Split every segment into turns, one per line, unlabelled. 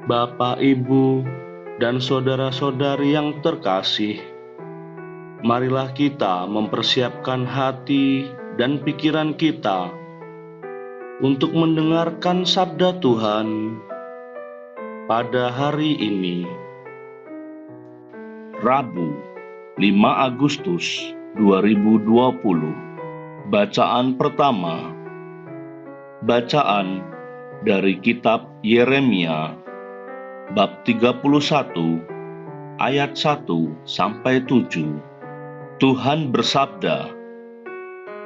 Bapak, Ibu, dan saudara-saudari yang terkasih, marilah kita mempersiapkan hati dan pikiran kita untuk mendengarkan sabda Tuhan pada hari ini, Rabu, 5 Agustus 2020. Bacaan pertama, bacaan dari kitab Yeremia bab 31 ayat 1-7. Tuhan bersabda,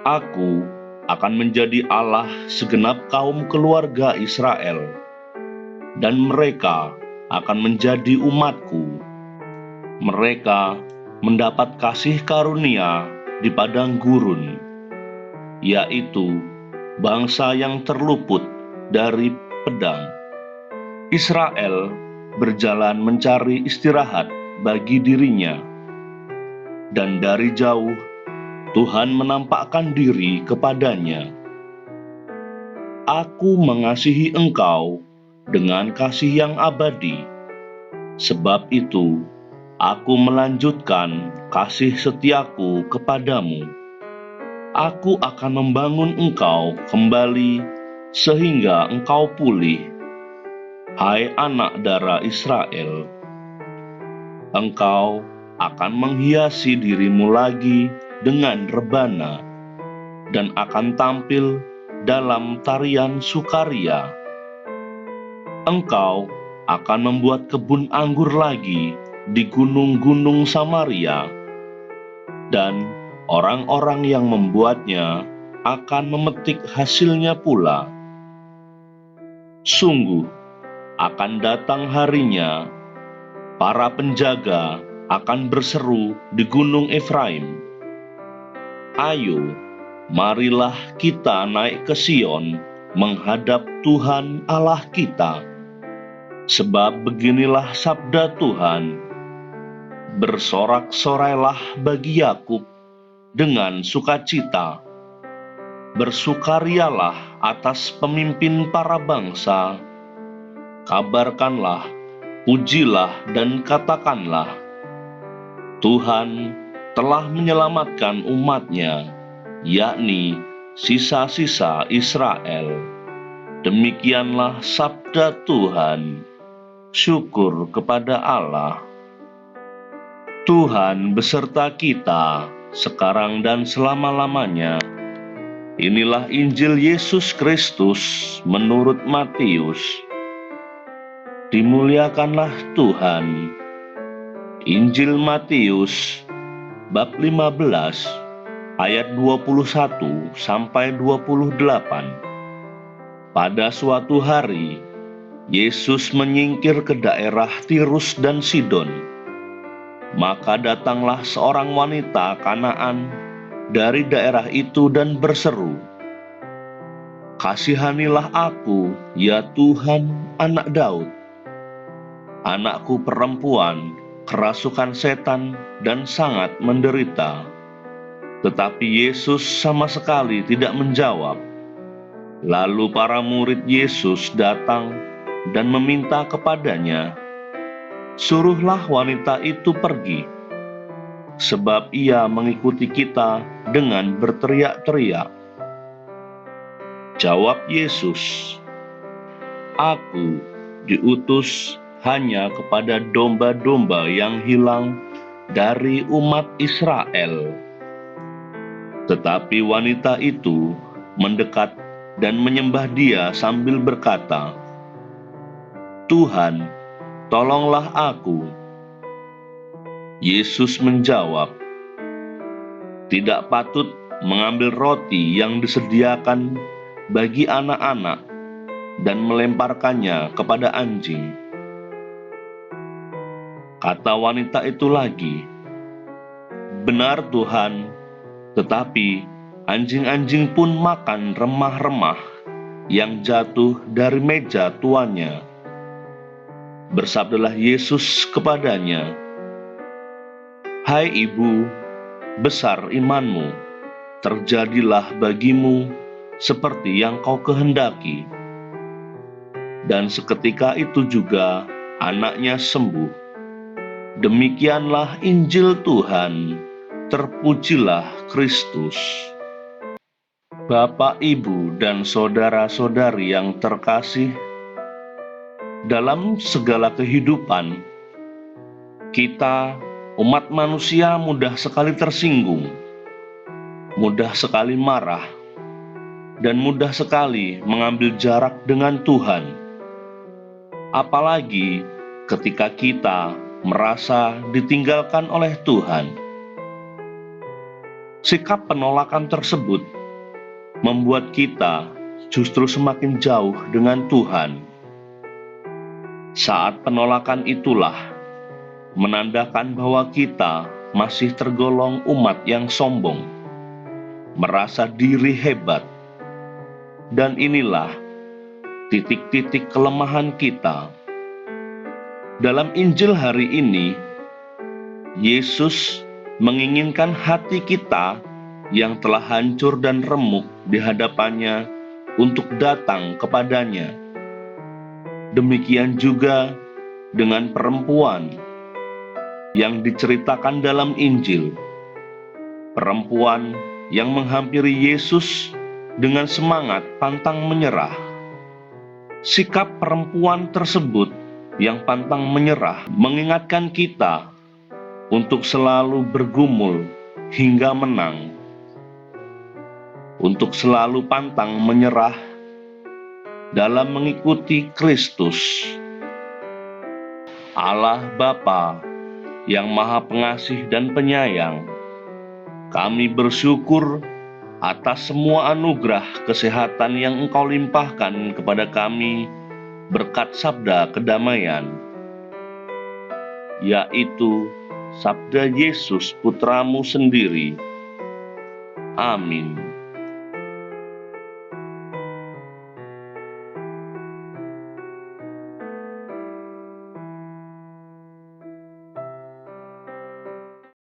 "Aku akan menjadi Allah segenap kaum keluarga Israel, dan mereka akan menjadi umatku. Mereka mendapat kasih karunia di padang gurun, yaitu bangsa yang terluput dari pedang. Israel berjalan mencari istirahat bagi dirinya, dan dari jauh Tuhan menampakkan diri kepadanya. Aku mengasihi engkau dengan kasih yang abadi. Sebab itu, aku melanjutkan kasih setiaku kepadamu. Aku akan membangun engkau kembali sehingga engkau pulih, hai anak darah Israel. Engkau akan menghiasi dirimu lagi dengan rebana, dan akan tampil dalam tarian sukaria. Engkau akan membuat kebun anggur lagi di gunung-gunung Samaria, dan orang-orang yang membuatnya akan memetik hasilnya pula. Sungguh, akan datang harinya, para penjaga akan berseru di gunung Efraim, 'Ayo, marilah kita naik ke Sion menghadap Tuhan Allah kita.' Sebab beginilah sabda Tuhan, bersorak-sorailah bagi Yakub dengan sukacita, bersukarialah atas pemimpin para bangsa. Kabarkanlah, pujilah dan katakanlah, Tuhan telah menyelamatkan umatnya, yakni sisa-sisa Israel. Demikianlah sabda Tuhan. Syukur kepada Allah. Tuhan beserta kita sekarang dan selama-lamanya. Inilah Injil Yesus Kristus menurut Matius. Dimuliakanlah Tuhan. Injil Matius bab 15 ayat 21-28. Pada suatu hari, Yesus menyingkir ke daerah Tirus dan Sidon. Maka datanglah seorang wanita Kanaan dari daerah itu dan berseru, "Kasihanilah aku, ya Tuhan, anak Daud. Anakku perempuan kerasukan setan dan sangat menderita." Tetapi Yesus sama sekali tidak menjawab. Lalu para murid Yesus datang dan meminta kepadanya, "Suruhlah wanita itu pergi, sebab ia mengikuti kita dengan berteriak-teriak." Jawab Yesus, "Aku diutus hanya kepada domba-domba yang hilang dari umat Israel." Tetapi wanita itu mendekat dan menyembah Dia sambil berkata, "Tuhan, tolonglah aku." Yesus menjawab, "Tidak patut mengambil roti yang disediakan bagi anak-anak dan melemparkannya kepada anjing." Kata wanita itu lagi, "Benar Tuhan, tetapi anjing-anjing pun makan remah-remah yang jatuh dari meja tuannya." Bersabdalah Yesus kepadanya, "Hai ibu, besar imanmu, terjadilah bagimu seperti yang kau kehendaki." dan seketika itu juga anaknya sembuh. Demikianlah Injil Tuhan, terpujilah Kristus. Bapak, Ibu, dan saudara-saudari yang terkasih, dalam segala kehidupan, kita umat manusia mudah sekali tersinggung, mudah sekali marah, dan mudah sekali mengambil jarak dengan Tuhan. Apalagi ketika kita merasa ditinggalkan oleh Tuhan. Sikap penolakan tersebut membuat kita justru semakin jauh dengan Tuhan. Saat penolakan itulah menandakan bahwa kita masih tergolong umat yang sombong, merasa diri hebat, dan inilah titik-titik kelemahan kita. Dalam Injil hari ini, Yesus menginginkan hati kita yang telah hancur dan remuk di hadapannya untuk datang kepadanya. Demikian juga dengan perempuan yang diceritakan dalam Injil. Perempuan yang menghampiri Yesus dengan semangat pantang menyerah. Sikap perempuan tersebut yang pantang menyerah mengingatkan kita untuk selalu bergumul hingga menang, untuk selalu pantang menyerah dalam mengikuti Kristus. Allah Bapa yang Maha Pengasih dan Penyayang, kami bersyukur atas semua anugerah kesehatan yang Engkau limpahkan kepada kami berkat sabda kedamaian, yaitu sabda Yesus Putramu sendiri. Amin.